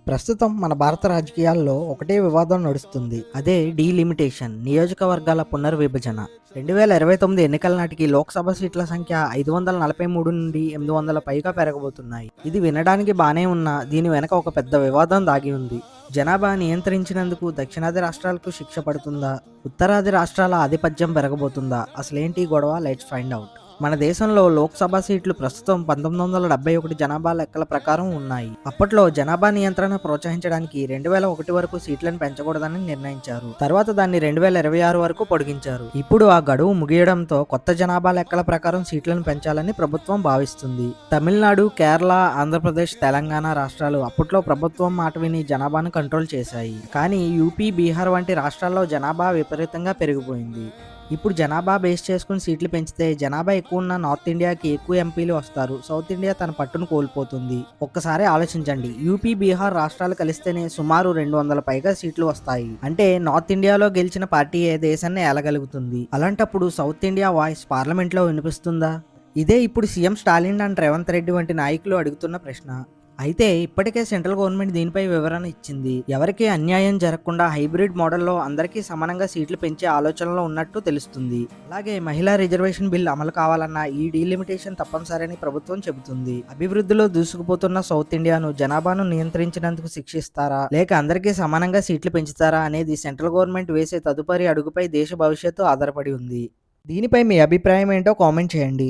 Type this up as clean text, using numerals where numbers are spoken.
ప్రస్తుతం మన భారత రాజకీయాల్లో ఒకటే వివాదం నడుస్తుంది. అదే డీలిమిటేషన్, నియోజకవర్గాల పునర్విభజన. 2029 ఎన్నికల నాటికి లోక్సభ సీట్ల సంఖ్య 543 నుండి 800 పైగా పెరగబోతున్నాయి. ఇది వినడానికి బానే ఉన్నా దీని వెనక ఒక పెద్ద వివాదం దాగి ఉంది. జనాభా నియంత్రించినందుకు దక్షిణాది రాష్ట్రాలకు శిక్ష పడుతుందా? ఉత్తరాది రాష్ట్రాల ఆధిపత్యం పెరగబోతుందా? అసలేంటి గొడవ? Let's find out. మన దేశంలో లోక్సభ సీట్లు ప్రస్తుతం 1971 జనాభా లెక్కల ప్రకారం ఉన్నాయి. అప్పట్లో జనాభా నియంత్రణ ప్రోత్సహించడానికి 2001 వరకు సీట్లను పెంచకూడదని నిర్ణయించారు. తర్వాత దాన్ని 2026 వరకు పొడిగించారు. ఇప్పుడు ఆ గడువు ముగియడంతో కొత్త జనాభా లెక్కల ప్రకారం సీట్లను పెంచాలని ప్రభుత్వం భావిస్తుంది. తమిళనాడు, కేరళ, ఆంధ్రప్రదేశ్, తెలంగాణ రాష్ట్రాలు అప్పట్లో ప్రభుత్వం మాట విని జనాభాను కంట్రోల్ చేశాయి. కానీ యూపీ, బీహార్ వంటి రాష్ట్రాల్లో జనాభా విపరీతంగా పెరిగిపోయింది. ఇప్పుడు జనాభా బేస్ చేసుకుని సీట్లు పెంచితే జనాభా ఎక్కువ ఉన్న నార్త్ ఇండియాకి ఎక్కువ ఎంపీలు వస్తారు. సౌత్ ఇండియా తన పట్టును కోల్పోతుంది. ఒక్కసారి ఆలోచించండి, యూపీ, బీహార్ రాష్ట్రాలు కలిస్తేనే సుమారు 200 పైగా సీట్లు వస్తాయి. అంటే నార్త్ ఇండియాలో గెలిచిన పార్టీయే దేశాన్ని ఏలగలుగుతుంది. అలాంటప్పుడు సౌత్ ఇండియా వాయిస్ పార్లమెంట్లో వినిపిస్తుందా? ఇదే ఇప్పుడు సీఎం స్టాలిన్ అండ్ రేవంత్ రెడ్డి వంటి నాయకులు అడుగుతున్న ప్రశ్న. అయితే ఇప్పటికే సెంట్రల్ గవర్నమెంట్ దీనిపై వివరణ ఇచ్చింది. ఎవరికీ అన్యాయం జరగకుండా హైబ్రిడ్ మోడల్లో అందరికీ సమానంగా సీట్లు పెంచే ఆలోచనలో ఉన్నట్టు తెలుస్తుంది. అలాగే మహిళా రిజర్వేషన్ బిల్ అమలు కావాలన్నా ఈ డీలిమిటేషన్ తప్పనిసరని ప్రభుత్వం చెబుతుంది. అభివృద్ధిలో దూసుకుపోతున్న సౌత్ ఇండియాను జనాభాను నియంత్రించినందుకు శిక్షిస్తారా, లేక అందరికీ సమానంగా సీట్లు పెంచుతారా అనేది సెంట్రల్ గవర్నమెంట్ వేసే తదుపరి అడుగుపై దేశ భవిష్యత్తు ఆధారపడి ఉంది. దీనిపై మీ అభిప్రాయం ఏంటో కామెంట్ చేయండి.